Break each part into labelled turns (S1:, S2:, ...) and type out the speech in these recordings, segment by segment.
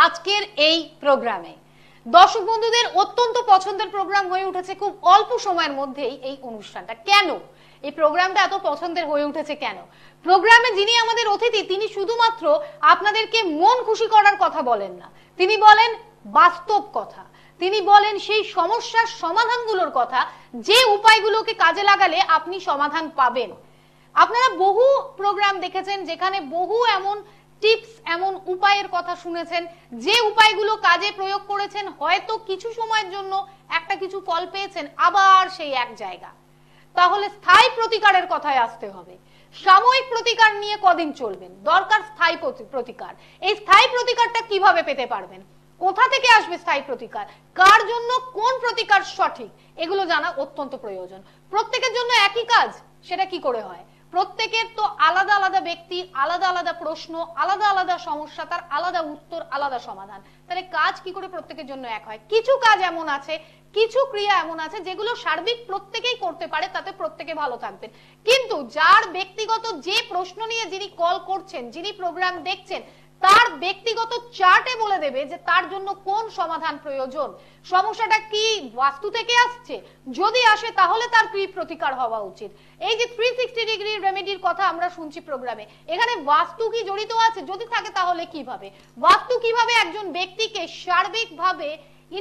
S1: আজকের এই প্রোগ্রামে দর্শক বন্ধুদের অত্যন্ত পছন্দের প্রোগ্রাম হয়ে উঠেছে খুব অল্প সময়ের মধ্যেই এই অনুষ্ঠানটা। কেন এই প্রোগ্রামটা এত পছন্দের হয়ে উঠেছে? কেন প্রোগ্রামে যিনি আমাদের অতিথি তিনি শুধুমাত্র আপনাদেরকে মন খুশি করার কথা বলেন না, তিনি বলেন বাস্তব কথা, তিনি বলেন সেই সমস্যার সমাধানগুলোর কথা, যে উপায়গুলোকে কাজে লাগালে আপনি সমাধান পাবেন। আপনারা বহু প্রোগ্রাম দেখেছেন যেখানে বহু এমন টিপস, এমন উপায়ের কথা শুনেছেন, যে উপায়গুলো কাজে প্রয়োগ করেছেন, হয়তো কিছু সময়ের জন্য একটা কিছু ফল পেয়েছেন, আবার সেই এক জায়গা। তাহলে স্থায়ী প্রতিকারের কথায় আসতে হবে। সাময়িক প্রতিকার নিয়ে কদিন চলবেন, দরকার স্থায়ী প্রতিকার। এই স্থায়ী প্রতিকারটা কিভাবে পেতে পারবেন, কোথা থেকে আসবে স্থায়ী প্রতিকার, কার জন্য কোন প্রতিকার সঠিক, এগুলো জানা অত্যন্ত প্রয়োজন। প্রত্যেকের জন্য একই কাজ, সেটা কি করে হয়? প্রত্যেকের তো আলাদা আলাদা ব্যক্তি, আলাদা আলাদা প্রশ্ন, আলাদা আলাদা সমস্যা, তার আলাদা উত্তর, আলাদা সমাধান। তাহলে কাজ কি করে প্রত্যেকের জন্য এক হয়? কিছু কাজ এমন আছে, কিছু ক্রিয়া এমন আছে যেগুলো সার্বিক প্রত্যেকেই করতে পারে, তাতে প্রত্যেকে ভালো থাকবেন। কিন্তু যার ব্যক্তিগত যে প্রশ্ন নিয়ে যিনি কল করছেন, যিনি প্রোগ্রাম দেখছেন, তার ব্যক্তিগত চার্টে বলে দেবে যে তার জন্য কোন সমাধান প্রয়োজন। সমস্যাটা কি বাস্তু থেকে আসছে? যদি আসে তাহলে তার কি প্রতিকার হওয়া উচিত। এই যে 360 ডিগ্রি রেমেডির কথা আমরা শুনছি প্রোগ্রামে, এখানে বাস্তু কি জড়িত আছে? যদি থাকে তাহলে কিভাবে? বাস্তু কিভাবে একজন ব্যক্তিকে সার্বিকভাবে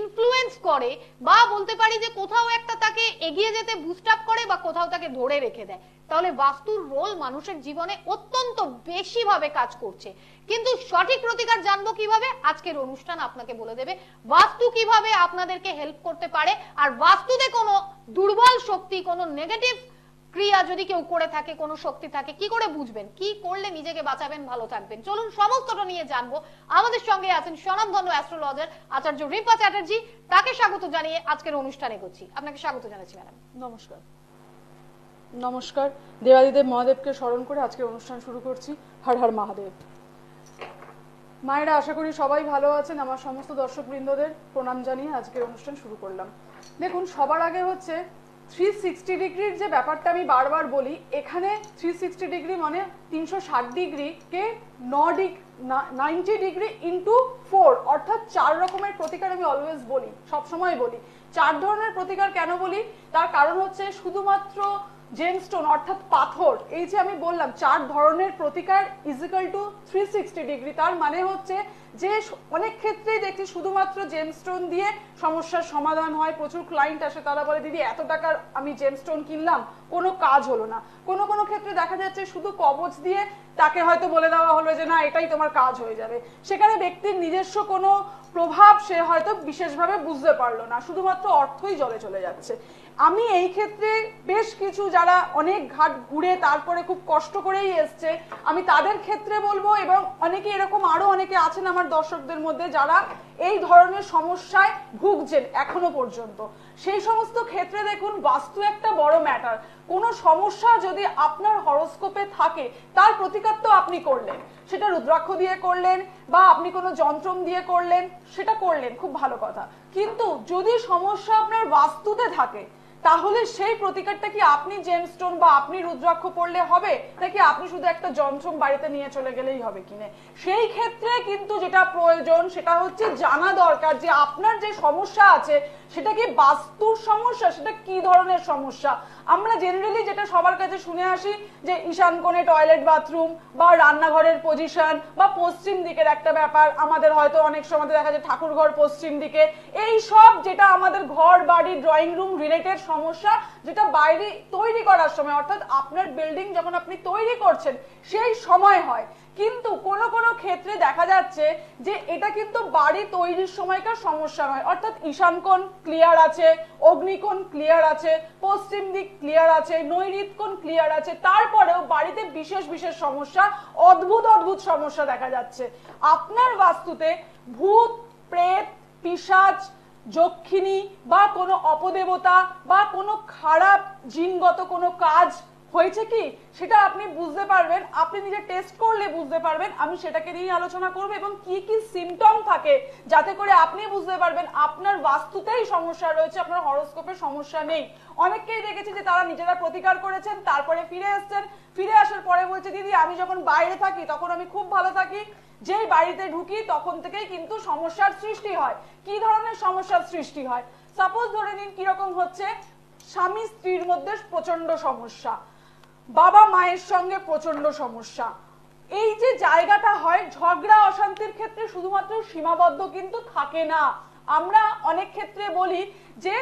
S1: ইনফ্লুয়েন্স করে, বা বলতে পারি যে কোথাও একটা তাকে এগিয়ে যেতে বুস্ট আপ করে, বা কোথাও তাকে ধরে রেখে দেয়। তাহলে বাস্তুর রোল মানুষের জীবনে অত্যন্ত বেশি ভাবে কাজ করছে। কিন্তু সঠিক প্রতিকার জানবো কিভাবে? আজকের অনুষ্ঠান আপনাকে বলে দেবে বাস্তু কিভাবে আপনাদেরকে হেল্প করতে পারে। আর বাস্তুতে কোনো দুর্বল শক্তি, কোনো নেগেটিভ ক্রিয়া যদি কেউ করে থাকে, কোনো শক্তি থাকে, কি করে বুঝবেন, কি করলে নিজেকে বাঁচাবেন, ভালো থাকবেন? চলুন সমস্তটা নিয়ে জানবো। আমাদের সঙ্গে আছেন স্বনামধন্য অ্যাস্ট্রোলজার আচার্য রিম্পা চ্যাটার্জি, তাকে স্বাগত জানিয়ে আজকের অনুষ্ঠানে করছি। আপনাকে স্বাগত জানাচ্ছি ম্যাডাম।
S2: নমস্কার। নমস্কার। দেবাদিদেব মহাদেবকে স্মরণ করে আজকের অনুষ্ঠান শুরু করছি। হর হর মহাদেব। মায়েরা, আশা করি সবাই ভালো আছেন। আমার সমস্ত দর্শক বৃন্দদের প্রণাম জানিয়ে আজকের অনুষ্ঠান শুরু করলাম। দেখুন, সবার আগে হচ্ছে 360 ডিগ্রির যে ব্যাপারটা আমি বারবার বলি, এখানে 360 ডিগ্রি মানে 360 ডিগ্রিকে 90 ডিগ্রি ইন্টু 4, অর্থাৎ 4 রকমের প্রতিকার আমি অলওয়েজ বলি, সবসময় বলি। 4 ধরনের প্রতিকার কেন বলি, তার কারণ হচ্ছে শুধুমাত্র জেমস্টোন অর্থাৎ পাথর, এই যে আমি বললাম 4 ধরনের প্রতিকার ইজিক্যাল টু 360 ডিগ্রি, তার মানে হচ্ছে যে অনেক ক্ষেত্রেই দেখি শুধুমাত্র জেমস্টোন দিয়ে সমস্যার সমাধান হয়। প্রচুর ক্লায়েন্ট আসে, তারা বলে দিদি এত টাকার আমি জেমস্টোন কিনলাম, কোনো কাজ হলো না। কোনো কোনো ক্ষেত্রে দেখা যাচ্ছে শুধু কবচ দিয়ে তাকে হয়তো বলে দেওয়া হলো যে না এটাই তোমার কাজ হয়ে যাবে। সেখানে ব্যক্তির নিজস্ব কোনো প্রভাব সে হয়তো বিশেষভাবে বুঝতে পারলো না, শুধুমাত্র অর্থই জলে চলে যাচ্ছে। আমি এই ক্ষেত্রে বেশ কিছু যারা অনেক ঘাট ঘুরে তারপরে খুব কষ্ট করেই এসছে, আমি তাদের ক্ষেত্রে বলবো, এবং অনেকে এরকম আরো অনেকে আছেন আমার দর্শকদের মধ্যে যারা এই ধরনের সমস্যায় ভুগছেন এখনো পর্যন্ত। সেই সমস্ত ক্ষেত্রে দেখুন, বাস্তু একটা বড় ম্যাটার। কোনো সমস্যা যদি আপনার হরোস্কোপে থাকে, তার প্রতিকার তো আপনি করলেন, সেটা রুদ্রাক্ষ দিয়ে করলেন বা আপনি কোনো যন্ত্রম দিয়ে করলেন, সেটা করলেন, খুব ভালো কথা। কিন্তু যদি সমস্যা আপনার বাস্তুতে থাকে, তাহলে সেই প্রতিকারটা কি আপনি জেমস্টোন বা আপনি রুদ্রাক্ষ পড়লে হবে, নাকি আপনি শুধু একটা যন্ত্রম বাড়িতে নিয়ে চলে গেলেই হবে কিনে? সেই ক্ষেত্রে কিন্তু যেটা প্রয়োজন সেটা হচ্ছে জানা দরকার যে আপনার যে সমস্যা আছে সেটা কি বাস্তুর সমস্যা, সেটা কি ধরনের সমস্যা। আমরা জেনারেলি যেটা সবার কাছে শুনে আসি যে ঈশান কোণে টয়লেট বাথরুম বা রান্নাঘরের পজিশন বা পশ্চিম দিকের একটা ব্যাপার, আমাদের হয়তো অনেক সময় দেখা যায় ঠাকুর ঘর পশ্চিম দিকে, এই সব যেটা আমাদের ঘর বাড়ি ড্রয়িং রুম রিলেটেড সমস্যা, যেটা বাইরে তৈরি করার সময় অর্থাৎ আপনার বিল্ডিং যখন আপনি তৈরি করছেন সেই সময় হয়। কিন্তু কোনো কোনো ক্ষেত্রে দেখা যাচ্ছে যে এটা কিন্তু বাড়ি তৈরির সময়কার সমস্যা নয়, অর্থাৎ ঈশান কোণ ক্লিয়ার আছে, অগ্নিকোণ ক্লিয়ার আছে, পশ্চিম দিক ক্লিয়ার আছে, নৈঋত কোণ ক্লিয়ার আছে, তারপরেও বাড়িতে বিশেষ বিশেষ সমস্যা, অদ্ভুত অদ্ভুত সমস্যা দেখা যাচ্ছে। আপনার বাস্তুতে ভূত, প্রেত, পিশাচ, যক্ষিণী বা কোনো অপদেবতা বা কোনো খারাপ জিনগত কোনো কাজ হয়েছে কি সেটা আপনি বুঝতে পারবেন, আপনি নিজে টেস্ট করলে বুঝতে পারবেন। আমি সেটাকে নিয়ে আলোচনা করব এবং কি কি সিমটম থাকে যাতে করে আপনি বুঝতে পারবেন আপনার বাস্তুতেই সমস্যা রয়েছে, আপনার হরোস্কোপে সমস্যা নেই। অনেককেই দেখেছি যে তারা নিজেরা প্রতিকার করেছেন, তারপরে ফিরে এসেছেন, ফিরে আসার পরে বলছে দিদি আমি যখন বাইরে থাকি তখন আমি খুব ভালো থাকি, যেই বাড়িতে ঢুকি তখন থেকেই কিন্তু সমস্যার সৃষ্টি হয়। কি ধরনের সমস্যার সৃষ্টি হয়? সাপোজ ধরে নিন কিরকম হচ্ছে, স্বামী স্ত্রীর মধ্যে প্রচন্ড সমস্যা, বাবা মায়ের সঙ্গে প্রচন্ড সমস্যা। এই যে জায়গাটা হয় ঝগড়া অশান্তির ক্ষেত্রে শুধুমাত্র সীমাবদ্ধ কিন্তু থাকে না। আমরা অনেক ক্ষেত্রে বলি যে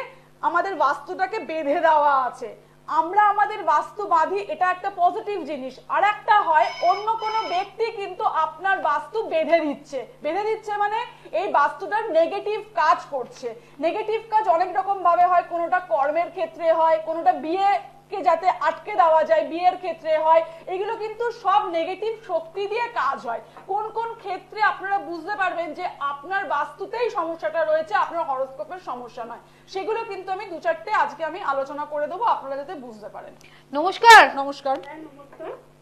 S2: আমাদের বাস্তুটাকে বেঁধে দেওয়া আছে, আমরা আমাদের বাস্তু বাঁধি, এটা একটা পজিটিভ জিনিস। আর একটা হয় অন্য কোনো ব্যক্তি কিন্তু আপনার বাস্তু বেঁধে দিচ্ছে, বেঁধে দিচ্ছে মানে এই বাস্তুটার নেগেটিভ কাজ করছে। নেগেটিভ কাজ অনেক রকম ভাবে হয়, কোনোটা কর্মের ক্ষেত্রে হয়, কোনোটা বিয়ে কে যাতে আটকে দেওয়া যায় বিয়ের ক্ষেত্রে হয়। এগুলো কিন্তু সব নেগেটিভ শক্তি দিয়ে কাজ হয়। কোন কোন ক্ষেত্রে আপনারা বুঝতে পারবেন যে আপনার বাস্তুতেই সমস্যাটা রয়েছে, আপনার হরোস্কোপের সমস্যা নয়, সেগুলো কিন্তু আমি দু চারটে আজকে আমি আলোচনা করে দেবো, আপনারা যাতে বুঝতে পারেন।
S1: নমস্কার।
S2: নমস্কার,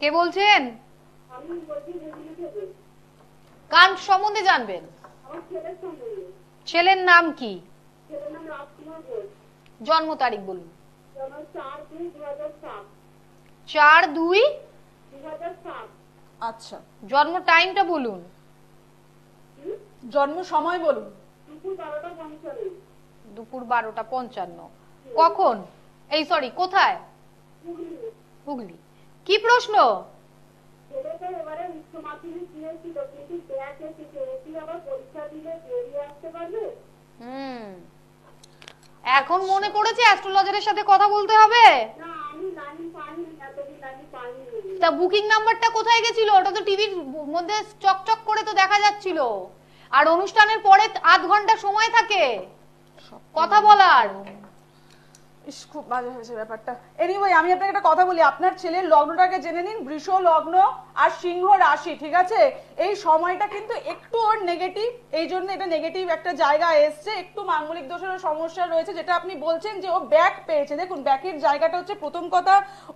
S1: কে বলছেন? কার সম্বন্ধে জানবেন? ছেলের নাম কি? জন্ম তারিখ বলুন। 4/2/2007।
S2: আচ্ছা,
S1: জন্ম টাইমটা বলুন।
S2: জন্ম সময় বলুন।
S1: দুপুর 12:55। কখন? এই সরি, কোথায়? হুগলি। কি প্রশ্ন? এখন মনে পড়েছে অ্যাস্ট্রোলজারের সাথে কথা বলতে হবে। তা বুকিং নাম্বারটা কোথায় গেছিল? ওটা তো টিভির মধ্যে চকচক করে তো দেখা যাচ্ছিল। আর অনুষ্ঠানের পরে আধ ঘন্টা সময় থাকে কথা বলার।
S2: ইস, খুব বাজে হয়েছে ব্যাপারটা। এনিওয়ে আমি আপনাকে একটা কথা বলি, আপনার ছেলের লগ্নটাকে জেনে নিন, বৃষ লগ্ন আর সিংহ রাশি, ঠিক আছে? এই সময়টা কিন্তু একটু ওর নেগেটিভ, এই জন্য এটা নেগেটিভ একটা জায়গা এসছে, একটু মাঙ্গলিক দোষের সমস্যা রয়েছে। যেটা আপনি বলছেন যে ও ব্যাক পেয়েছে, দেখুন ব্যাকের জায়গাটা হচ্ছে প্রথম কথা,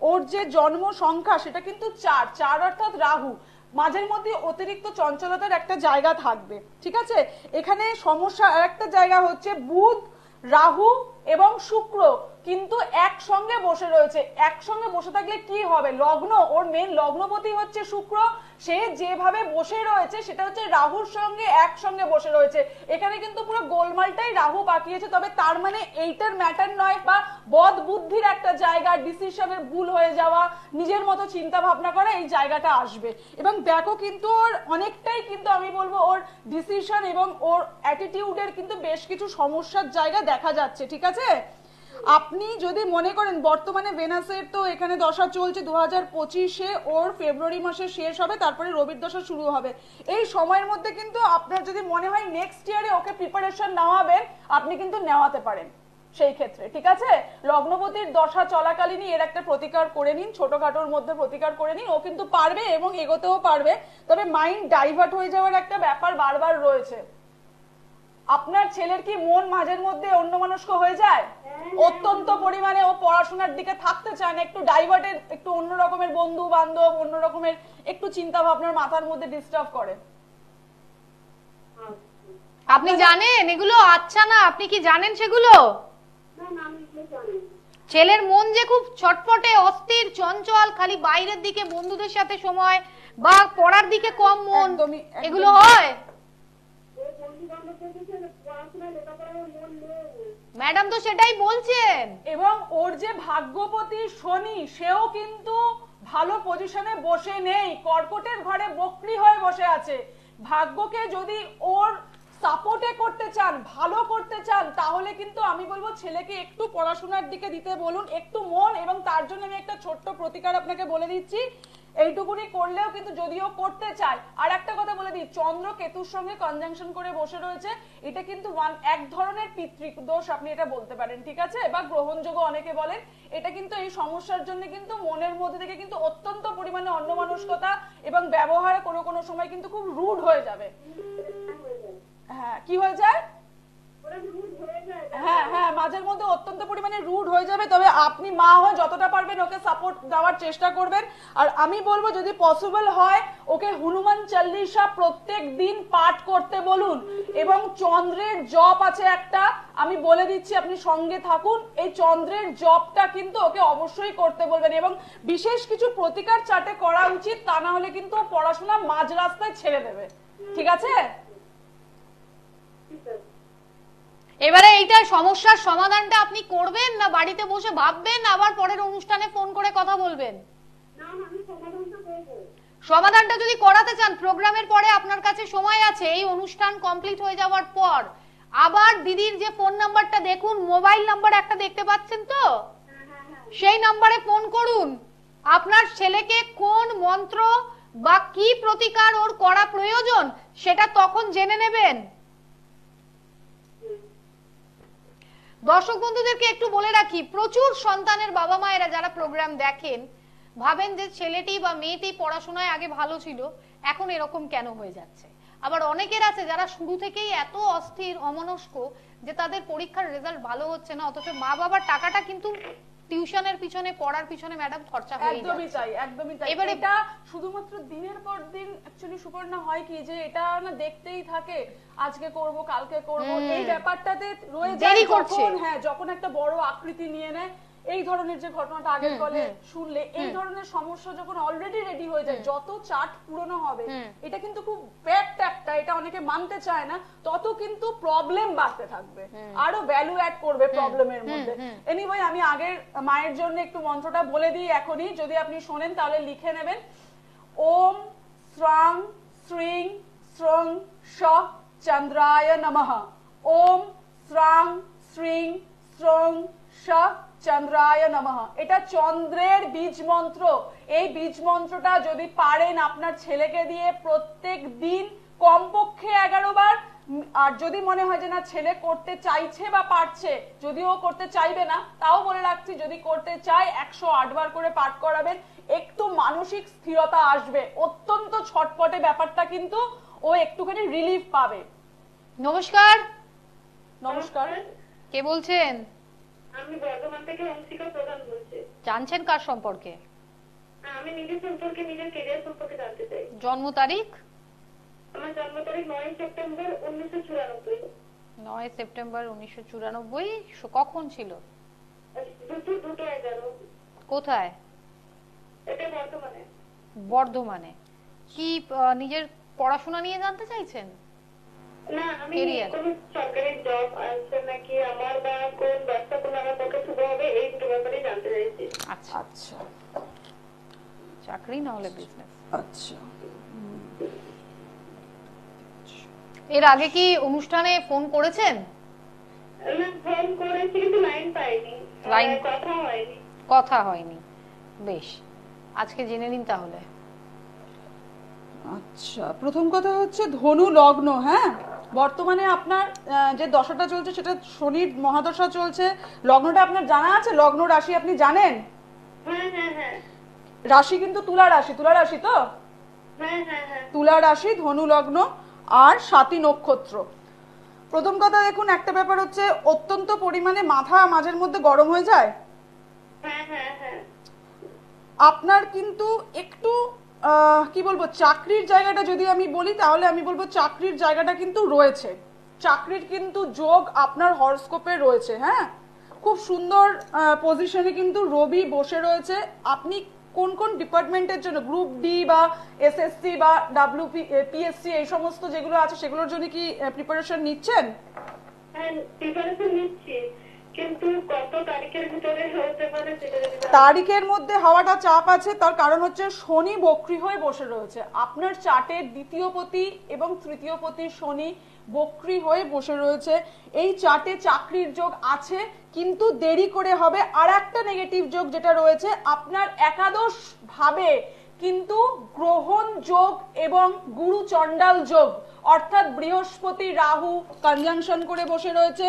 S2: ওর যে জন্ম সংখ্যা সেটা কিন্তু 4 অর্থাৎ রাহু, মাঝের মধ্যে অতিরিক্ত চঞ্চলতার একটা জায়গা থাকবে, ঠিক আছে? এখানে সমস্যা আর একটা জায়গা হচ্ছে বুধ, রাহু এবং শুক্র কিন্তু একসঙ্গে বসে রয়েছে। একসঙ্গে বসে থাকলে কি হবে? লগ্ন, ওর মেন লগ্নপতি হচ্ছে শুক্র, সে যেভাবে বসে রয়েছে সেটা হচ্ছে রাহুর সঙ্গে একসঙ্গে বসে রয়েছে। এখানে কিন্তু পুরো গোলমালটাই রাহু পাকিয়েছে। তবে তার মানে এইটার ম্যাটার নয়, বা বদ বুদ্ধির একটা জায়গা, ডিসিশনের ভুল হয়ে যাওয়া, নিজের মতো চিন্তা ভাবনা করা, এই জায়গাটা আসবে। এবং দেখো কিন্তু ওর অনেকটাই কিন্তু আমি বলবো ওর ডিসিশন এবং ওর অ্যাটিটিউডের কিন্তু বেশ কিছু সমস্যার জায়গা দেখা যাচ্ছে, ঠিক আছে? আপনি যদি মনে করেন বর্তমানে ভেনাসের তো এখানে দশা চলছে 2025-এ, ওর ফেব্রুয়ারি মাসে শেষ হবে, তারপরে রবির দশা শুরু হবে। এই সময়ের মধ্যে কিন্তু আপনার যদি মনে হয় নেক্সট ইয়ারে ওকে প্রিপারেশন নেওয়াবেন, আপনি কিন্তু নেওয়াতে পারেন সেই ক্ষেত্রে, ঠিক আছে? লগ্নপতির দশা চলাকালীনই এর একটা প্রতিকার করে নিন, ছোটখাটোর মধ্যে প্রতিকার করে নিন, ও কিন্তু পারবে এবং এগোতেও পারবে। তবে মাইন্ড ডাইভার্ট হয়ে যাওয়ার একটা ব্যাপার বারবার রয়েছে। আপনার ছেলের কি মন মাঝের মধ্যে অন্যমনস্ক হয়ে যায়? অত্যন্ত পরিমাণে ও পড়াশোনার দিকে থাকতে চায় না, একটু ডাইভার্টেড, একটু অন্য রকমের বন্ধু বান্ধব, অন্য রকমের একটু চিন্তা ভাবনার মাথার মধ্যে ডিস্টার্ব করে।
S1: আপনি জানেন এগুলো? আচ্ছা, না আপনি কি জানেন সেগুলো? ছেলের মন যে খুব ছটফটে, অস্থির, চঞ্চল, খালি বাইরের দিকে বন্ধুদের সাথে সময় বা পড়ার দিকে কম মন, এগুলো হয়? ম্যাডাম তো সেটাই বলছেন। এবং
S2: ওর যে ভাগ্যপতি শনি, সেও কিন্তু ভালো পজিশনে বসে নেই, কর্কটের ঘরে বক্রি হয়ে বসে আছে। ভাগ্যকে যদি ওর সাপোর্টে করতে চান, ভালো করতে চান, তাহলে কিন্তু আমি বলবো ছেলেকে একটু পড়াশোনার দিকে দিতে বলুন, একটু মন। এবং তার জন্য আমি একটা ছোট্ট প্রতিকার আপনাকে বলে দিচ্ছি, এইটুকুনি করলেও কিন্তু যদিও করতে চায়। আর একটা কথা বলে দিই, চন্দ্র কেতুর সঙ্গে কনজাংশন করে বসে রয়েছে, এটা কিন্তু এক ধরনের পিতৃদোষ আপনি এটা বলতে পারেন, ঠিক আছে? বা গ্রহণযোগ্য অনেকে বলেন। এটা কিন্তু এই সমস্যার জন্য কিন্তু মনের মধ্যে থেকে কিন্তু অত্যন্ত পরিমাণে অন্যমনস্কতা এবং ব্যবহার কোনো কোনো সময় কিন্তু খুব রুড হয়ে যাবে। হ্যাঁ, কি হয়ে যায়? হ্যাঁ হ্যাঁ, মাঝে মাঝের মধ্যে অত্যন্ত পরিমাণে রুড হয়ে যাবে, তবে আপনি মা হয়ে যতটা পারবেন ওকে সাপোর্ট দেওয়ার চেষ্টা করবেন। আর আমি বলবো যদি পসিবল হয় ওকে হনুমান চল্লিশা প্রত্যেক দিন পাঠ করতে বলুন, এবং চন্দ্রের জপ আছে একটা, আমি বলে দিচ্ছি আপনি সঙ্গে থাকুন, এই চন্দ্রের জপটা কিন্তু ওকে অবশ্যই করতে বলবেন, এবং বিশেষ কিছু প্রতিকার চাটে করা উচিত, তা না হলে কিন্তু পড়াশোনা মাঝ রাস্তায় ছেড়ে দেবে। ঠিক আছে?
S1: এবারে এইটা সমস্যার সমাধানটা আপনি করবেন না বাড়িতে বসে ভাববেন, আবার পরের অনুষ্ঠানে ফোন করে কথা বলবেন? সমাধানটা যদি করাতে চান প্রোগ্রামের পরে আপনার কাছে সময় আছে, এই অনুষ্ঠান কমপ্লিট হয়ে যাওয়ার পর আবার দিদির যে ফোন নাম্বারটা দেখুন, মোবাইল নাম্বার একটা দেখতে পাচ্ছেন তো, সেই নাম্বারে ফোন করুন। আপনার ছেলেকে কোন মন্ত্র বা কি প্রতিকার ওর করা প্রয়োজন সেটা তখন জেনে নেবেন। দর্শক বন্ধুদেরকে একটু বলে রাখি, প্রচুর সন্তানের বাবা মায়েরা যারা প্রোগ্রাম দেখেন ভাবেন যে ছেলেটি বা মেয়েটি পড়াশোনায় আগে ভালো ছিল, এখন এরকম কেন হয়ে যাচ্ছে। আবার অনেকের আছে যারা শুরু থেকেই এত অস্থির অমনস্ক যে তাদের পরীক্ষার রেজাল্ট ভালো হচ্ছে না, অথচ মা বাবার টাকাটা কিন্তু টিউশনের পিছনে পড়ার পিছনে ম্যাডাম খরচা হয়ে যাচ্ছে।
S2: একদমই তাই, একদমই তাই।
S1: এবারে
S2: এটা শুধুমাত্র দিনের পর দিন অ্যাকচুয়ালি সুপর্ণা হয় কি যে এটা না দেখতেই থাকে, আজকে করব কালকে করব, এই ব্যাপারটাতে রয়ে যায় যখন, হ্যাঁ যখন একটা বড় আকৃতি নিয়ে নেয়, এই ধরনের যে ঘটনাটা আগের কলে শুনলে, এই ধরনের সমস্যা যখন অলরেডি রেডি হয়ে যায়, যত চার্ট পুরনো হবে, এটা কিন্তু খুব ফ্যাক্ট একটা, এটা অনেকে মানতে চায় না, তত কিন্তু প্রবলেম বাড়তে থাকবে, আরো ভ্যালু অ্যাড করবে প্রবলেমের মধ্যে। এনিওয়ে আমি আগের মায়ের জন্য একটু মন্ত্রটা বলে দিই এখনই, যদি আপনি শোনেন তাহলে লিখে নেবেন। ওম শ্রাং শ্রীং শ্রং শ চন্দ্রায় নমঃ। ওম শ্রাং শ্রীং শ্রং শ চন্দ্রায় নমঃ। এটা চন্দ্রের বীজ মন্ত্র। এই বীজ মন্ত্রটা যদি পারেন আপনার ছেলেকে দিয়ে প্রত্যেক দিন কমপক্ষে 11 বার, আর যদি মনে হয় যে না ছেলে করতে চাইছে বা পারছে, যদিও করতে চাইবে না, তাও বলে রাখছি যদি করতে চায় 108 বার করে পাঠ করাবেন, একটু মানসিক স্থিরতা আসবে, অত্যন্ত ছটপটে ব্যাপারটা কিন্তু ও একটুখানি রিলিফ পাবে।
S1: নমস্কার।
S2: নমস্কার,
S1: কে বলছেন?
S3: আমি বর্ধমান থেকে অংশিকা প্রধান বলছি।
S1: জানছেন কার সম্পর্কে?
S3: আমি নিজের সম্পর্কে, নিজের ক্যারিয়ার সম্পর্কে জানতে চাই।
S1: জন্ম তারিখ?
S3: আমার জন্ম তারিখ 9 সেপ্টেম্বর 1994।
S1: 9 সেপ্টেম্বর 1994। কখন ছিল?
S3: 2:11।
S1: কোথায়?
S3: এটা বর্ধমানে।
S1: বর্ধমানে। কি নিজের পড়াশোনা নিয়ে জানতে চাইছেন?
S3: না, আমি কোন সরকারি জব আছে নাকি আমার, বা কোন ব্যবসা করলে আমার পক্ষে শুভ হবে, এই দুটো ব্যাপারে জানতে চাইছি।
S1: আচ্ছা
S2: আচ্ছা,
S1: চাকরি না হলে বিজনেস।
S2: আচ্ছা।
S1: এর আগে কি অনুষ্ঠানে ফোন করেছেন?
S3: না, ফোন করেছি কিন্তু লাইন পাইনি,
S1: কথা হয়নি। বেশ, আজকে জেনে নিন তাহলে।
S2: আচ্ছা, প্রথম কথা হচ্ছে ধনু লগ্ন। হ্যাঁ, বর্তমানে আপনার যে দশাটা চলছে সেটা শনির মহাদশা চলছে। লগ্নটা আপনার জানা আছে? লগ্ন রাশি আপনি জানেন?
S3: হ্যাঁ হ্যাঁ হ্যাঁ।
S2: রাশি কিন্তু তুলা রাশি। তুলা রাশি তো?
S3: হ্যাঁ হ্যাঁ হ্যাঁ।
S2: তুলা রাশি, ধনু লগ্ন আর স্বাতী নক্ষত্র। প্রথম কথা দেখুন, একটা ব্যাপার হচ্ছে অত্যন্ত পরিমাণে মাথা মাঝের মধ্যে গরম হয়ে যায়।
S3: হ্যাঁ হ্যাঁ হ্যাঁ।
S2: আপনার কিন্তু একটু কি বলবো, চাকরির জায়গাটা যদি আমি বলি তাহলে আমি বলবো চাকরির জায়গাটা কিন্তু রয়েছে, চাকরির কিন্তু যোগ আপনার হরস্কোপে রয়েছে। হ্যাঁ, খুব সুন্দর পজিশনে কিন্তু রবি বসে রয়েছে। আপনি কোন কোন ডিপার্টমেন্টের জন্য, গ্রুপ ডি বা এসএসসি বা পিএসসি এই সমস্ত যেগুলো আছে সেগুলোর জন্য কি প্রিপারেশন নিচ্ছেন?
S3: হ্যাঁ, প্রিপারেশন নিচ্ছি, কিন্তু কত তারিখের ভিতরে হতে পারে সেটা যদি।
S2: তারিখের মধ্যে হওয়াটা চাপ আছে, তার কারণ হচ্ছে শনি বক্রী হয়ে বসে রয়েছে আপনার চার্টের দ্বিতীয় পতি এবং তৃতীয় পতি শনি বক্রী হয়ে বসে রয়েছে। এই চার্টে চাকরির যোগ আছে, কিন্তু দেরি করে হবে। আর একটা নেগেটিভ যোগ যেটা রয়েছে আপনার একাদশ ভাবে কিন্তু গ্রহণ যোগ এবং গুরু চণ্ডাল যোগ, অর্থাৎ বৃহস্পতি রাহু কনজাংশন করে বসে রয়েছে,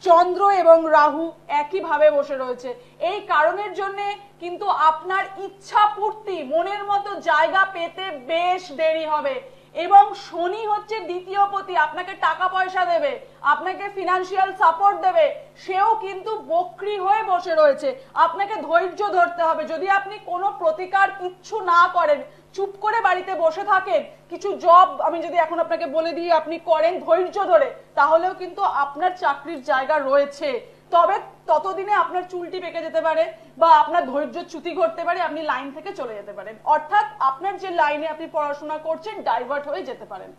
S2: চন্দ্র এবং রাহু একই ভাবে বসে রয়েছে। এই কারণের জন্য কিন্তু আপনার ইচ্ছা পূর্তি, মনের মতো জায়গা পেতে বেশ দেরি হবে। এবং শনি হচ্ছে দ্বিতীয় পতি, আপনাকে টাকা পয়সা দেবে, আপনাকে ফিনান্সিয়াল সাপোর্ট দেবে, সেও কিন্তু বক্রি হয়ে বসে রয়েছে। আপনাকে ধৈর্য ধরতে হবে। যদি আপনি কোনো প্রতিকার কিচ্ছু না করেন, চুপ করে বাড়িতে বসে থাকেন, কিছু জব আমি যদি এখন আপনাকে বলে দিই আপনি করেন ধৈর্য ধরে, তাহলেও কিন্তু আপনার চাকরির জায়গা রয়েছে। তবে ততদিনে আপনার চুলটি পেকে যেতে পারে বা আপনার ধৈর্যচ্যুতি ঘটতে পারে, আপনি লাইন থেকে চলে যেতে পারেন, অর্থাৎ আপনার যে লাইনে আপনি পড়াশোনা করছেন ডাইভার্ট হয়ে যেতে পারেন।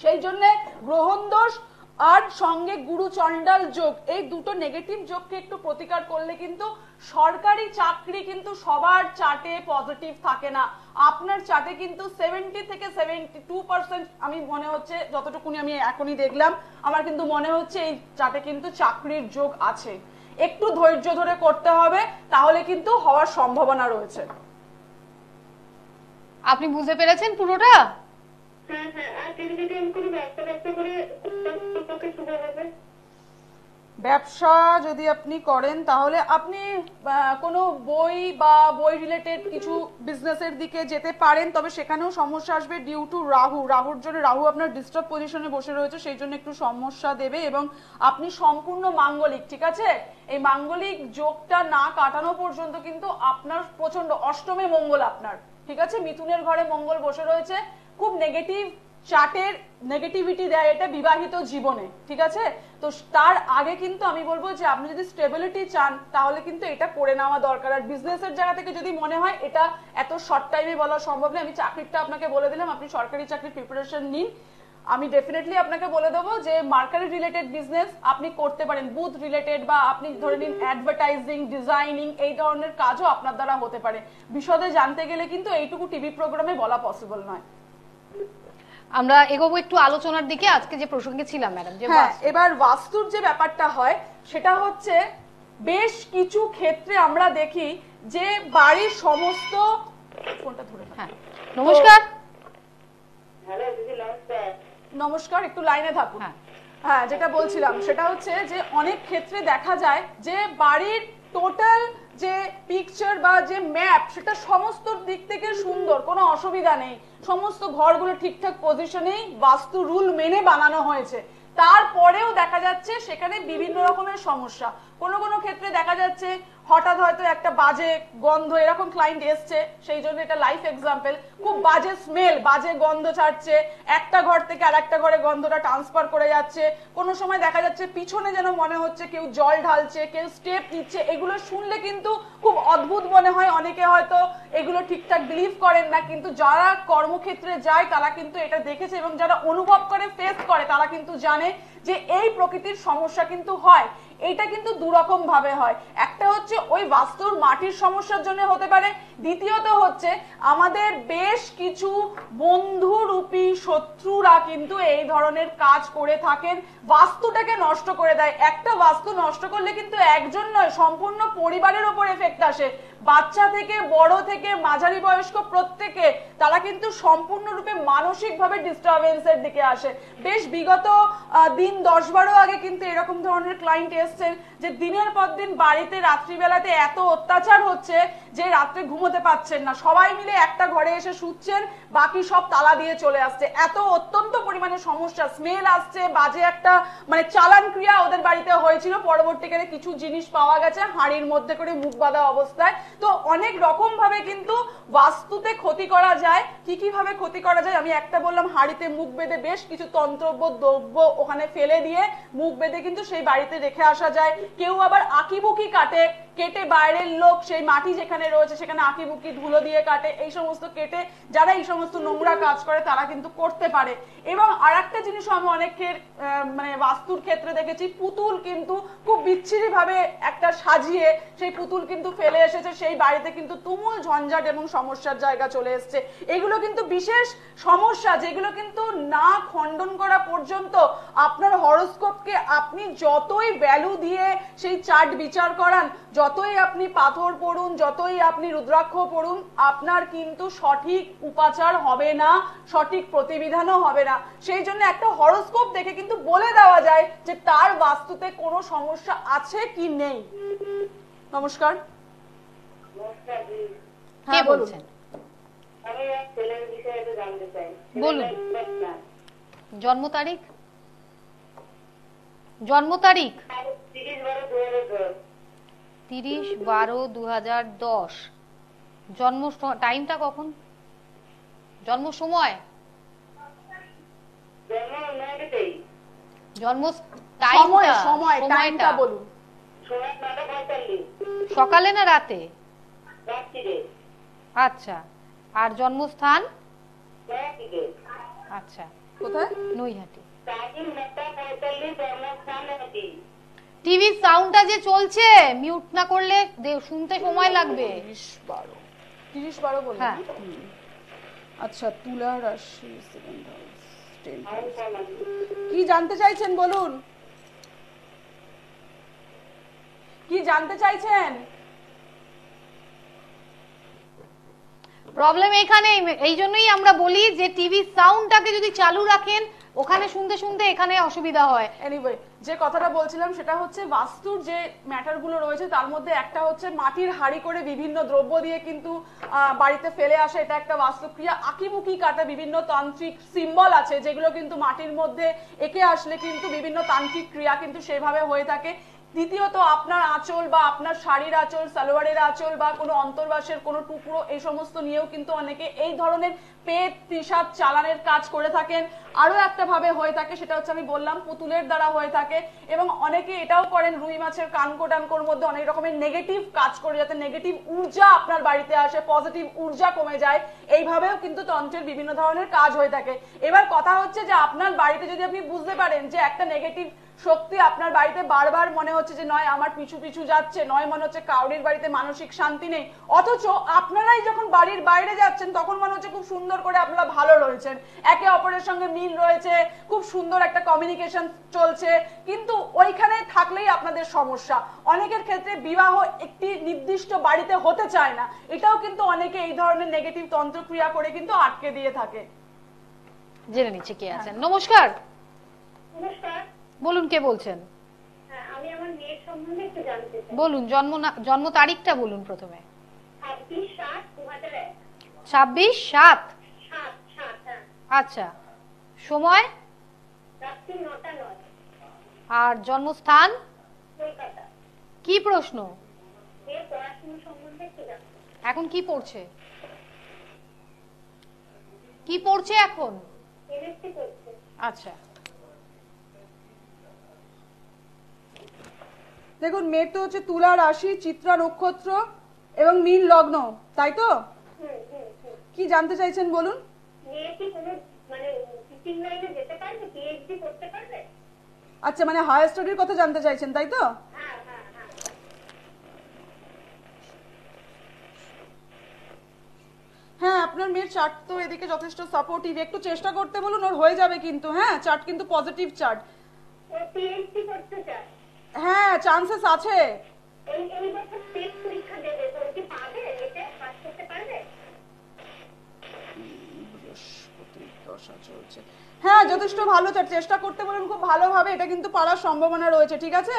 S2: সেই জন্য গ্রহণ দোষ আর সঙ্গে গুরু চণ্ডাল যোগ, এই দুটো নেগেটিভ যোগকে একটু প্রতিকার করলে কিন্তু সরকারি চাকরি কিন্তু সবার চার্টে পজিটিভ থাকে না। আপনার চার্টে কিন্তু 70 থেকে 72% আমি মনে হচ্ছে, যতটুকুনি আমি এখনই দেখলাম, আমার কিন্তু মনে হচ্ছে এই চার্টে কিন্তু চাকরির যোগ আছে। একটু ধৈর্য ধরে করতে হবে, তাহলে কিন্তু হওয়ার সম্ভাবনা রয়েছে।
S1: আপনি বুঝতে পেরেছেন পুরোটা?
S3: হ্যাঁ হ্যাঁ। আর যদি আমি কোনো ব্যবসা করে পক্ষে শুভ হবে?
S2: ব্যবসা যদি আপনি করেন তাহলে আপনি কোনো বই বা বই রিলেটেড কিছু বিজনেসের দিকে যেতে পারেন, তবে সেখানেও সমস্যা আসবে ডিউ টু রাহুর জন্য। রাহু আপনার ডিস্টার্ব পজিশনে বসে রয়েছে, সেই জন্য একটু সমস্যা দেবে। এবং আপনি সম্পূর্ণ মাঙ্গলিক, ঠিক আছে, এই মাঙ্গলিক যোগটা না কাটানো পর্যন্ত কিন্তু আপনার প্রচন্ড অষ্টমে মঙ্গল আপনার, ঠিক আছে, মিথুনের ঘরে মঙ্গল বসে রয়েছে, খুব নেগেটিভ চার্টের নেগেটিভিটি দেয় এটা বিবাহিত জীবনে, ঠিক আছে। তো তার আগে কিন্তু আমি বলবো যে আপনি যদি স্টেবিলিটি চান তাহলে কিন্তু এটা করে নেওয়া দরকার। আর বিজনেসের জায়গা থেকে যদি মনে হয় এটা এত শর্ট টাইমে বলা সম্ভব নয়, আমি চাকরিটা আপনাকে বলে দিলাম, আপনি সরকারি চাকরির প্রিপারেশন নিন। আমি ডেফিনেটলি আপনাকে বলে দেবো যে মার্কেট রিলেটেড বিজনেস আপনি করতে পারেন, বুথ রিলেটেড, বা আপনি ধরে নিন অ্যাডভার্টাইজিং, ডিজাইনিং, এই ধরনের কাজও আপনার দ্বারা হতে পারে। বিশদে জানতে গেলে কিন্তু এইটুকু টিভি প্রোগ্রামে বলা পসিবল নয়।
S1: আমরা এগোবো একটু আলোচনার দিকে। আজকে যে প্রসঙ্গে ছিলাম ম্যাডাম, যে
S2: হ্যাঁ, এবার বাস্তুর যে ব্যাপারটা হয় সেটা হচ্ছে বেশ কিছু ক্ষেত্রে আমরা দেখি যে বাড়ির সমস্ত ফোনটা ধরে না।
S1: হ্যাঁ, নমস্কার।
S3: হ্যালো দিদি, নমস্কার।
S2: নমস্কার, একটু লাইনে থাকুন। হ্যাঁ, যেটা বলছিলাম সেটা হচ্ছে যে অনেক ক্ষেত্রে দেখা যায় যে বাড়ির টোটাল যে পিকচার বা যে ম্যাপ সেটা সমস্ত দিক থেকে সুন্দর, কোনো অসুবিধা নেই, সমস্ত ঘরগুলো ঠিকঠাক পজিশনেই বাস্তু রুল মেনে বানানো হয়েছে, তারপরেও দেখা যাচ্ছে সেখানে বিভিন্ন রকমের সমস্যা। কোনো কোনো ক্ষেত্রে দেখা যাচ্ছে হঠাৎ হয়তো একটা বাজে গন্ধ, এরকম ক্লায়েন্ট এসছে, সেই জন্য এটা লাইফ এক্সাম্পল, খুব বাজে স্মেল, বাজে গন্ধ ছাড়ছে, একটা ঘর থেকে আর একটা ঘরে গন্ধটা ট্রান্সফার করে যাচ্ছে। কোনো সময় দেখা যাচ্ছে পিছনে যেন মনে হচ্ছে কেউ জল ঢালছে, কেউ স্টেপ নিচ্ছে। এগুলো শুনলে কিন্তু খুব অদ্ভুত মনে হয়, অনেকে হয়তো এগুলো ঠিকঠাক বিলিভ করেন না, কিন্তু যারা কর্মক্ষেত্রে যায় তারা কিন্তু এটা দেখেছে, এবং যারা অনুভব করে, ফেস করে, তারা কিন্তু জানে যে এই প্রকৃতির সমস্যা কিন্তু হয়। এইটা কিন্তু দুরকম ভাবে হয়, একটা হচ্ছে ওই বাস্তুর মাটির সমস্যার জন্য হতে পারে, দ্বিতীয়ত হচ্ছে আমাদের বেশ কিছু বন্ধুরূপী শত্রুরা কিন্তু এই ধরনের কাজ করে থাকেন, বাস্তুটাকে নষ্ট করে দেয়। একটা বাস্তু নষ্ট করলে কিন্তু একজন নয়, সম্পূর্ণ পরিবারের ওপর এফেক্ট আসে, বাচ্চা থেকে বড় থেকে মাঝারি বয়স্ক প্রত্যেকে, তারা কিন্তু সম্পূর্ণরূপে মানসিকভাবে ডিস্টারবেন্সের দিকে আসে। বেশ বিগত দিন 10-12 আগে কিন্তু এরকম ধরনের ক্লায়েন্ট এসছেন যে দিনের পর দিন বাড়িতে রাত্রিবেলাতে এত অত্যাচার হচ্ছে যে রাত্রে ঘুমোতে পারছেন না, সবাই মিলে একটা ঘরে এসে শুচ্ছেন, বাকি সব তালা দিয়ে চলে আসছে, এত অত্যন্ত পরিমাণে সমস্যা, স্মেল আসছে, বাজে একটা মানে চালান ক্রিয়া ওদের বাড়িতে হয়েছিল, পরবর্তীকালে কিছু জিনিস পাওয়া গেছে হাঁড়ির মধ্যে করে মুখ বাঁধা অবস্থায়। তো অনেক রকম ভাবে কিন্তু বাস্তুতে ক্ষতি করা যায়। কি কি ভাবে ক্ষতি করা যায় আমি একটা বললাম, হাঁড়িতে মুখ বেঁধে বেশ কিছু তন্ত্রব্য দ্রব্য ওখানে ফেলে দিয়ে মুখ বেঁধে কিন্তু সেই বাড়িতে রেখে আসা যায়। কেউ আবার আঁকিবুকি কেটে বাইরের লোক সেই মাটি যেখানে রয়েছে সেখানে আঁকিবুকি ধুলো দিয়ে কাটে, এই সমস্ত কেটে যারা এই সমস্ত নোংরা কাজ করে তারা কিন্তু করতে পারে। এবং আর একটা জিনিস আমি অনেকের মানে বাস্তুর ক্ষেত্রে দেখেছি, পুতুল কিন্তু খুব বিচ্ছিরি ভাবে একটা সাজিয়ে সেই পুতুল কিন্তু ফেলে এসেছে, সেই বাড়িতে কিন্তু তুমুল ঝঞ্ঝাট এবং সমস্যার জায়গা চলে এসছে। এগুলো কিন্তু বিশেষ সমস্যা, যেগুলো কিন্তু না খণ্ডন করা পর্যন্ত আপনার হরোস্কোপকে আপনি যতই ভ্যালু দিয়ে সেই চার্ট বিচার করান, যতই আপনি পাথর পড়ুন, যতই আপনি রুদ্রাক্ষ পড়ুন, আপনার কিন্তু সঠিক উপাচার হবে না, সঠিক প্রতিবিধানও হবে না। সেই জন্য একটা হরোস্কোপ দেখে কিন্তু বলে দেওয়া যায় যে তার বাস্তুতে কোনো সমস্যা আছে কি নেই। নমস্কার।
S1: কে বলছেন?
S3: আমি আমার ছেলের বিষয়ে একটু জানতে চাই।
S1: বলুন।
S3: না,
S1: জন্ম তারিখ? জন্ম তারিখ
S3: 30/12/2010।
S1: 30/12/2010। জন্ম টাইমটা কখন? জন্ম সময়?
S3: জন্ম 9-23।
S1: জন্ম
S2: সময়
S1: টাইমটা?
S2: সময় টাইমটা
S1: সময়টা
S2: বলুন।
S3: সময় 9:45।
S1: সকালে না রাতে?
S3: রাত্রিরে।
S1: আচ্ছা, আর জন্মস্থান?
S3: নয়াদিকে।
S1: আচ্ছা,
S2: কোথায়?
S1: নৈহাটি।
S3: টাইম 9:45, জন্মস্থান নয়াদি।
S1: টিভি সাউন্ডটা যে চলছে, মিউট না করলে শুনতে সময় লাগবে।
S2: 30/12 বলুন।
S1: হ্যাঁ।
S2: আচ্ছা, তুলা রাশি, 7 হাউস, 10
S3: আমি
S2: হাউস।
S3: প্রমাণ।
S2: কি জানতে চাইছেন বলুন? কি জানতে চাইছেন?
S1: প্রবলেম এখানে, এই জন্যই আমরা বলি যে টিভি সাউন্ডটাকে যদি চালু রাখেন, ওখানে শুনতে শুনতে এখানে অসুবিধা হয়।
S2: এনিওয়ে, যে কথাটা বলছিলাম সেটা হচ্ছে বাস্তুর যে ম্যাটার গুলো রয়েছে তার মধ্যে একটা হচ্ছে মাটির হাঁড়ি করে বিভিন্ন দ্রব্য দিয়ে কিন্তু বাড়িতে ফেলে আসা, এটা একটা বাস্তুক্রিয়া। আঁকিমুখি কাটা বিভিন্ন তান্ত্রিক সিম্বল আছে যেগুলো কিন্তু মাটির মধ্যে এঁকে আসলে কিন্তু বিভিন্ন তান্ত্রিক ক্রিয়া কিন্তু সেভাবে হয়ে থাকে। দ্বিতীয়ত, আপনার আঁচল বা আপনার শাড়ির আঁচল, সালোয়ারের আঁচল বা কোনো অন্তর্বাসের কোনো টুকরো, এই সমস্ত নিয়েও কিন্তু অনেকে এই ধরনের পেট পিশাচ চালানের কাজ করে থাকেন। আরো একটা ভাবে হয়ে থাকে, সেটা হচ্ছে আমি বললাম পুতুলের দ্বারা হয়ে থাকে। এবং অনেকে এটাও করেন, রুই মাছের কানকো টানকোর মধ্যে অনেক রকমের নেগেটিভ কাজ করে, যাতে নেগেটিভ ঊর্জা আপনার বাড়িতে আসে, পজিটিভ ঊর্জা কমে যায়। এইভাবেও কিন্তু তন্ত্রের বিভিন্ন ধরনের কাজ হয়ে থাকে। এবার কথা হচ্ছে যে আপনার বাড়িতে যদি আপনি বুঝতে পারেন যে একটা নেগেটিভ শক্তি আপনার বাড়িতে বারবার মনে হচ্ছে যে নয় আমার পিছু পিছু যাচ্ছে, নয় মনে হচ্ছে কাউরির বাড়িতে মানসিক শান্তি নেই, অথচ আপনারাই যখন বাড়ির বাইরে যাচ্ছেন তখন মনে হচ্ছে খুব সুন্দর করে আপনারা ভালো রয়েছেন, একে অপরের সঙ্গে মিল রয়েছে, খুব সুন্দর একটা কমিউনিকেশন চলছে, কিন্তু ওইখানে থাকলেই আপনাদের সমস্যা। অনেকের ক্ষেত্রে বিবাহ একটি নির্দিষ্ট বাড়িতে হতে চায় না, এটাও কিন্তু অনেকে এই ধরনের নেগেটিভ তন্ত্রক্রিয়া করে কিন্তু আটকে দিয়ে থাকে।
S1: জেনে নিচ্ছে কে আছেন। নমস্কার,
S3: নমস্কার।
S1: বলুন কে বলছেন?
S3: হ্যাঁ, আমি আমার মেয়ের সম্বন্ধে একটু জানতে চাই।
S1: বলুন, জন্ম তারিখটা বলুন প্রথমে।
S3: 26/7/2001।
S1: 26/7।
S3: 7 হ্যাঁ।
S1: আচ্ছা, সময়?
S3: রাত্রি 9:09।
S1: আর জন্মস্থান?
S3: কলকাতা।
S1: কি প্রশ্ন?
S3: মেয়ের পড়াশোনা সম্বন্ধে একটু জানতে চাই।
S1: এখন কি পড়ছে? কি পড়ছে এখন?
S3: এমএসসি করছে।
S1: আচ্ছা,
S2: দেখুন, মেয়ের তো হচ্ছে তুলা রাশি, চিত্রা নক্ষত্র এবং মীন লগ্ন, তাই তো? কি জানতে চাইছেন বলুন?
S3: মেয়ে কি কোনো মানে টিচিং লাইনে যেতে পারবে, পিএইচডি করতে পারবে?
S2: আচ্ছা, মানে হায়ার স্টাডির কথা জানতে চাইছেন, তাই তো?
S3: হ্যাঁ হ্যাঁ হ্যাঁ।
S2: হ্যাঁ, আপনার মেয়ের চার্ট তো এদিকে যথেষ্ট সাপোর্টিভ, একটু চেষ্টা করতে বলুন, ওর হয়ে যাবে কিন্তু। হ্যাঁ, চার্ট কিন্তু পজিটিভ চার্ট।
S3: ও পিএইচডি করতে চায়।
S2: হ্যাঁ, চান্সেস আছে।
S3: এই বছর টেট পরীক্ষা দেবে, তো ও কি পাবে, এটা পাস করতে পারবে?
S2: বৃহস্পতির দশা চলছে। হ্যাঁ, যথেষ্ট ভালো চার্ট, চেষ্টা করতে বলুন খুব ভালোভাবে, এটা কিন্তু পারার সম্ভাবনা রয়েছে, ঠিক আছে?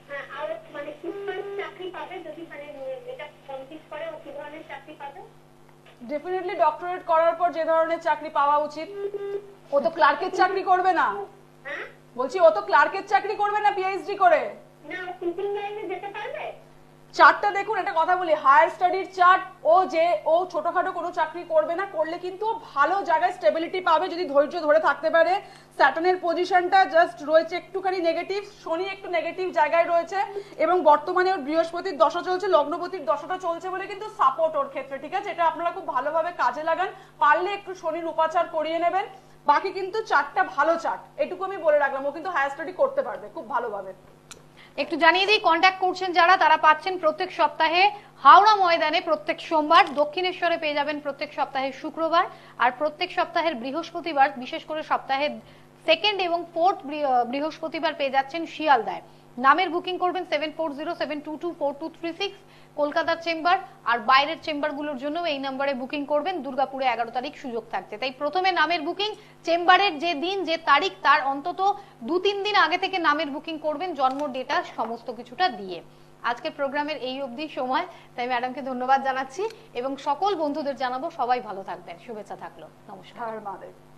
S3: হ্যাঁ, আর মানে কি ধরনের চাকরি পাবে যদি মানে এটা কমপ্লিট করে, ও কি ধরনের চাকরি পাবে?
S2: ডেফিনেটলি ডক্টরেট করার পর যে ধরনের চাকরি পাওয়া উচিত। ও তো ক্লার্কের চাকরি করবে না।
S3: হ্যাঁ,
S2: বলছি ও তো ক্লার্কের চাকরি করবে না পিএইচডি করে।
S3: না ও টিচিং লাইনে যেতে পারবে?
S2: চার্টটা দেখুন, একটা কথা বলি, হায়ার স্টাডির চার্ট, ও ছোটখাটো কোনো চাকরি করবে না, করলে কিন্তু ভালো জায়গায় স্টেবিলিটি পাবে যদি ধৈর্য ধরে থাকতে পারে। স্যাটার্নের পজিশনটা জাস্ট রয়েছে একটুখানি নেগেটিভ, শনি একটু নেগেটিভ জায়গায় রয়েছে, এবং বর্তমানে ওর বৃহস্পতির দশা চলছে, লগ্নপতির দশাটা চলছে বলে কিন্তু সাপোর্ট ওর ক্ষেত্রে, ঠিক আছে? এটা আপনারা খুব ভালোভাবে কাজে লাগান, পারলে একটু শনির উপাচার করিয়ে নেবেন। বাকি কিন্তু চার্টটা ভালো চার্ট, এটুকু আমি বলে রাখলাম, ও কিন্তু হায়ার স্টাডি করতে পারবে খুব ভালোভাবে।
S1: একটু জানিয়ে দিই, কন্ট্যাক্ট করছেন যারা তারা পাচ্ছেন প্রত্যেক সপ্তাহে হাওড়া ময়দানে প্রত্যেক সোমবার, দক্ষিণেশ্বরে পেয়ে যাবেন প্রত্যেক সপ্তাহে শুক্রবার, আর প্রত্যেক সপ্তাহের বৃহস্পতিবার, বিশেষ করে সপ্তাহের সেকেন্ড এবং ফোর্থ বৃহস্পতিবার পেয়ে যাচ্ছেন শিয়ালদায়। নামের বুকিং করবেন 7407224236 কলকাতার চেম্বার, আর বাইরের চেম্বারগুলোর জন্য এই নম্বরে বুকিং করবেন। দুর্গাপুরে 11 তারিখ সুযোগ থাকছে, তাই প্রথমে নামের বুকিং, চেম্বারের যে দিন যে তারিখ তার অন্তত 2-3 দিন আগে থেকে নামের বুকিং করবেন, জন্ম ডেটা সমস্ত কিছুটা দিয়ে। আজকের প্রোগ্রামের এই অবধি সময়, তাই ম্যাডামকে ধন্যবাদ জানাচ্ছি এবং সকল বন্ধুদের জানাবো সবাই ভালো থাকবেন। শুভেচ্ছা থাকলো। নমস্কার।
S2: হর হর মহাদেব।